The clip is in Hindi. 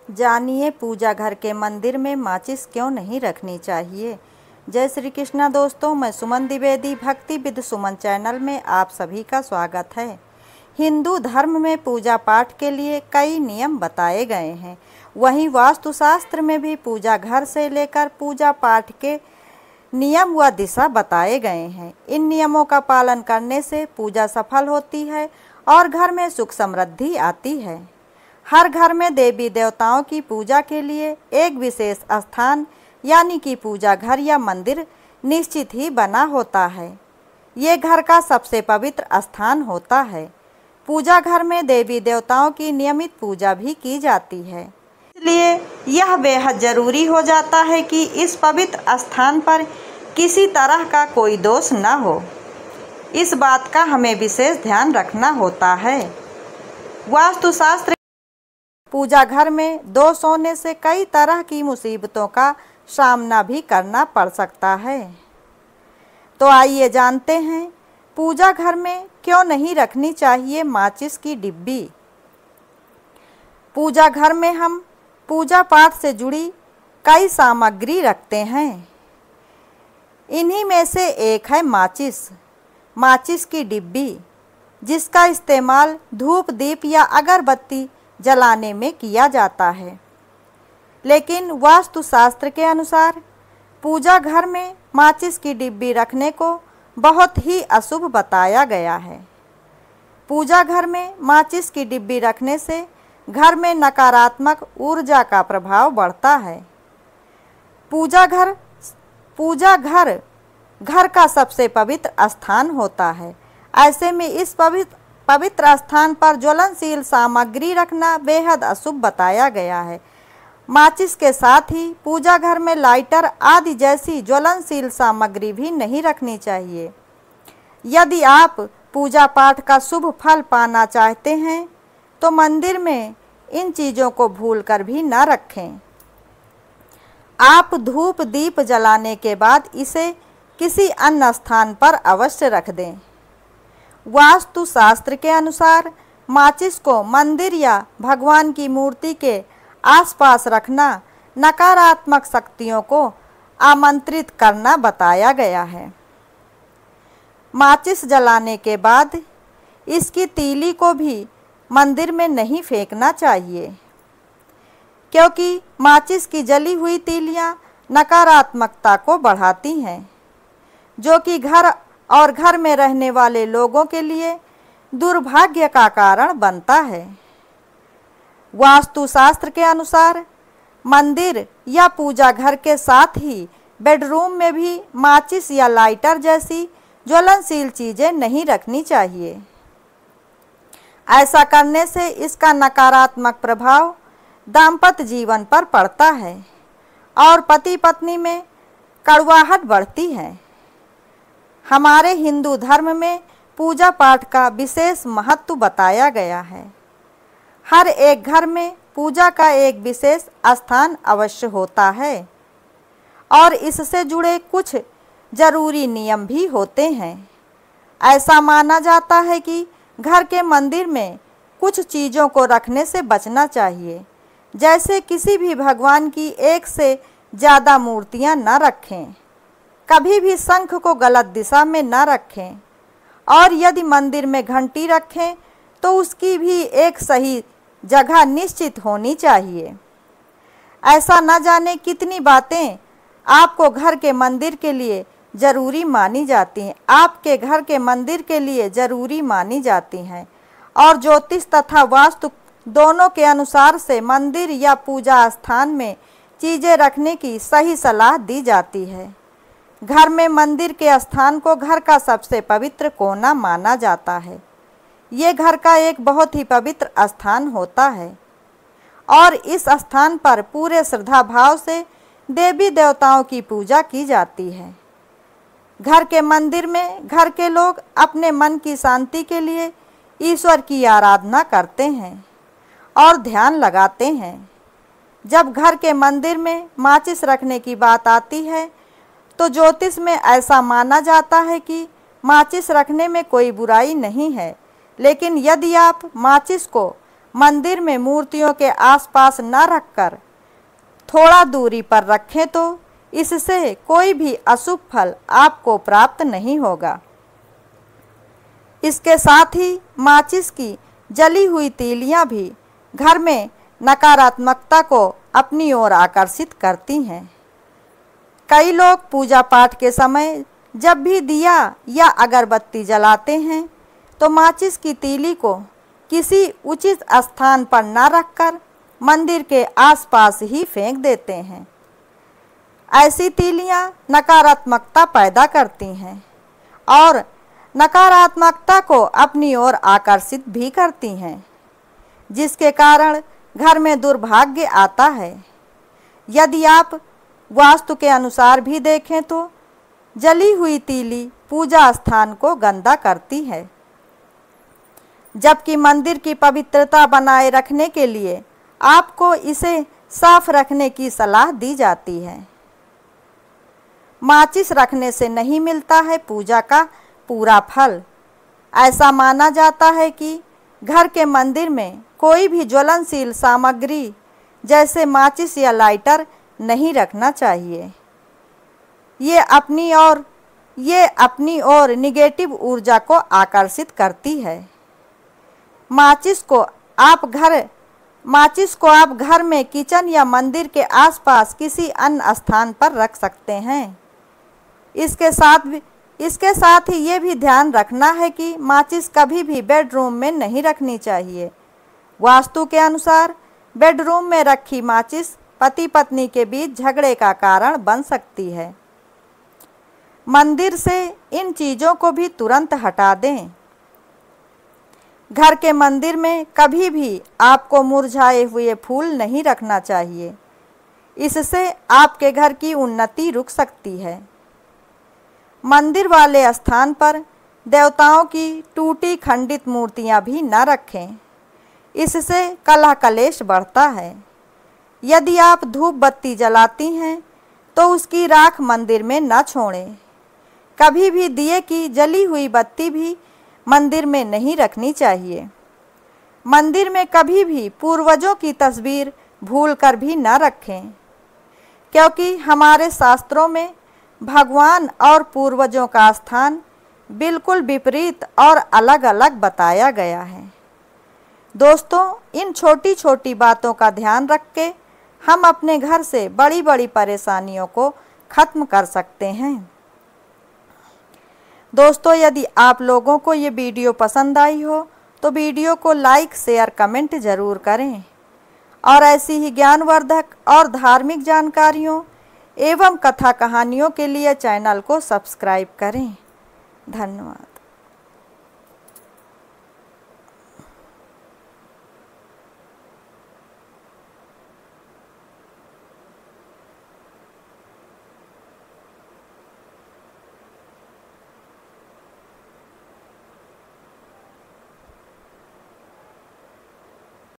जानिए पूजा घर के मंदिर में माचिस क्यों नहीं रखनी चाहिए। जय श्री कृष्णा दोस्तों, मैं सुमन द्विवेदी भक्ति विद सुमन चैनल में आप सभी का स्वागत है। हिंदू धर्म में पूजा पाठ के लिए कई नियम बताए गए हैं। वहीं वास्तुशास्त्र में भी पूजा घर से लेकर पूजा पाठ के नियम व दिशा बताए गए हैं। इन नियमों का पालन करने से पूजा सफल होती है और घर में सुख समृद्धि आती है। हर घर में देवी देवताओं की पूजा के लिए एक विशेष स्थान यानी कि पूजा घर या मंदिर निश्चित ही बना होता है। ये घर का सबसे पवित्र स्थान होता है। पूजा घर में देवी देवताओं की नियमित पूजा भी की जाती है, इसलिए यह बेहद जरूरी हो जाता है कि इस पवित्र स्थान पर किसी तरह का कोई दोष न हो। इस बात का हमें विशेष ध्यान रखना होता है। वास्तुशास्त्र पूजा घर में दोष होने से कई तरह की मुसीबतों का सामना भी करना पड़ सकता है। तो आइए जानते हैं पूजा घर में क्यों नहीं रखनी चाहिए माचिस की डिब्बी। पूजा घर में हम पूजा पाठ से जुड़ी कई सामग्री रखते हैं। इन्हीं में से एक है माचिस की डिब्बी, जिसका इस्तेमाल धूप दीप या अगरबत्ती जलाने में किया जाता है। लेकिन वास्तुशास्त्र के अनुसार पूजा घर में माचिस की डिब्बी रखने को बहुत ही अशुभ बताया गया है। पूजा घर में माचिस की डिब्बी रखने से घर में नकारात्मक ऊर्जा का प्रभाव बढ़ता है। पूजा घर घर का सबसे पवित्र स्थान होता है। ऐसे में इस पवित्र स्थान पर ज्वलनशील सामग्री रखना बेहद अशुभ बताया गया है। माचिस के साथ ही पूजा घर में लाइटर आदि जैसी ज्वलनशील सामग्री भी नहीं रखनी चाहिए। यदि आप पूजा पाठ का शुभ फल पाना चाहते हैं तो मंदिर में इन चीज़ों को भूलकर भी न रखें। आप धूप दीप जलाने के बाद इसे किसी अन्य स्थान पर अवश्य रख दें। वास्तुशास्त्र के अनुसार माचिस को मंदिर या भगवान की मूर्ति के आसपास रखना नकारात्मक शक्तियों को आमंत्रित करना बताया गया है। माचिस जलाने के बाद इसकी तीली को भी मंदिर में नहीं फेंकना चाहिए, क्योंकि माचिस की जली हुई तीलियां नकारात्मकता को बढ़ाती हैं, जो कि घर में रहने वाले लोगों के लिए दुर्भाग्य का कारण बनता है। वास्तुशास्त्र के अनुसार मंदिर या पूजा घर के साथ ही बेडरूम में भी माचिस या लाइटर जैसी ज्वलनशील चीज़ें नहीं रखनी चाहिए। ऐसा करने से इसका नकारात्मक प्रभाव दाम्पत्य जीवन पर पड़ता है और पति पत्नी में कड़वाहट बढ़ती है। हमारे हिंदू धर्म में पूजा पाठ का विशेष महत्व बताया गया है। हर एक घर में पूजा का एक विशेष स्थान अवश्य होता है और इससे जुड़े कुछ जरूरी नियम भी होते हैं। ऐसा माना जाता है कि घर के मंदिर में कुछ चीज़ों को रखने से बचना चाहिए, जैसे किसी भी भगवान की एक से ज़्यादा मूर्तियां न रखें, कभी भी शंख को गलत दिशा में न रखें और यदि मंदिर में घंटी रखें तो उसकी भी एक सही जगह निश्चित होनी चाहिए। ऐसा न जाने कितनी बातें आपको घर के मंदिर के लिए ज़रूरी मानी जाती हैं, आपके घर के मंदिर के लिए ज़रूरी मानी जाती हैं और ज्योतिष तथा वास्तु दोनों के अनुसार से मंदिर या पूजा स्थान में चीज़ें रखने की सही सलाह दी जाती है। घर में मंदिर के स्थान को घर का सबसे पवित्र कोना माना जाता है। ये घर का एक बहुत ही पवित्र स्थान होता है और इस स्थान पर पूरे श्रद्धा भाव से देवी देवताओं की पूजा की जाती है। घर के मंदिर में घर के लोग अपने मन की शांति के लिए ईश्वर की आराधना करते हैं और ध्यान लगाते हैं। जब घर के मंदिर में माचिस रखने की बात आती है तो ज्योतिष में ऐसा माना जाता है कि माचिस रखने में कोई बुराई नहीं है, लेकिन यदि आप माचिस को मंदिर में मूर्तियों के आसपास न रखकर थोड़ा दूरी पर रखें तो इससे कोई भी अशुभ फल आपको प्राप्त नहीं होगा। इसके साथ ही माचिस की जली हुई तीलियां भी घर में नकारात्मकता को अपनी ओर आकर्षित करती हैं। कई लोग पूजा पाठ के समय जब भी दिया या अगरबत्ती जलाते हैं तो माचिस की तीली को किसी उचित स्थान पर न रखकर मंदिर के आसपास ही फेंक देते हैं। ऐसी तीलियां नकारात्मकता पैदा करती हैं और नकारात्मकता को अपनी ओर आकर्षित भी करती हैं, जिसके कारण घर में दुर्भाग्य आता है। यदि आप वास्तु के अनुसार भी देखें तो जली हुई तीली पूजा स्थान को गंदा करती है, जबकि मंदिर की पवित्रता बनाए रखने के लिए आपको इसे साफ रखने की सलाह दी जाती है। माचिस रखने से नहीं मिलता है पूजा का पूरा फल। ऐसा माना जाता है कि घर के मंदिर में कोई भी ज्वलनशील सामग्री जैसे माचिस या लाइटर नहीं रखना चाहिए। ये अपनी ओर निगेटिव ऊर्जा को आकर्षित करती है। माचिस को आप घर में किचन या मंदिर के आसपास किसी अन्य स्थान पर रख सकते हैं। इसके साथ ही ये भी ध्यान रखना है कि माचिस कभी भी बेडरूम में नहीं रखनी चाहिए। वास्तु के अनुसार बेडरूम में रखी माचिस पति पत्नी के बीच झगड़े का कारण बन सकती है। मंदिर से इन चीज़ों को भी तुरंत हटा दें। घर के मंदिर में कभी भी आपको मुरझाए हुए फूल नहीं रखना चाहिए। इससे आपके घर की उन्नति रुक सकती है। मंदिर वाले स्थान पर देवताओं की टूटी खंडित मूर्तियां भी न रखें। इससे कलह कलेश बढ़ता है। यदि आप धूप बत्ती जलाती हैं तो उसकी राख मंदिर में न छोड़ें। कभी भी दिए की जली हुई बत्ती भी मंदिर में नहीं रखनी चाहिए। मंदिर में कभी भी पूर्वजों की तस्वीर भूलकर भी न रखें, क्योंकि हमारे शास्त्रों में भगवान और पूर्वजों का स्थान बिल्कुल विपरीत और अलग अलग बताया गया है। दोस्तों, इन छोटी छोटी बातों का ध्यान रख के हम अपने घर से बड़ी बड़ी परेशानियों को खत्म कर सकते हैं। दोस्तों, यदि आप लोगों को ये वीडियो पसंद आई हो तो वीडियो को लाइक शेयर कमेंट ज़रूर करें और ऐसी ही ज्ञानवर्धक और धार्मिक जानकारियों एवं कथा कहानियों के लिए चैनल को सब्सक्राइब करें। धन्यवाद।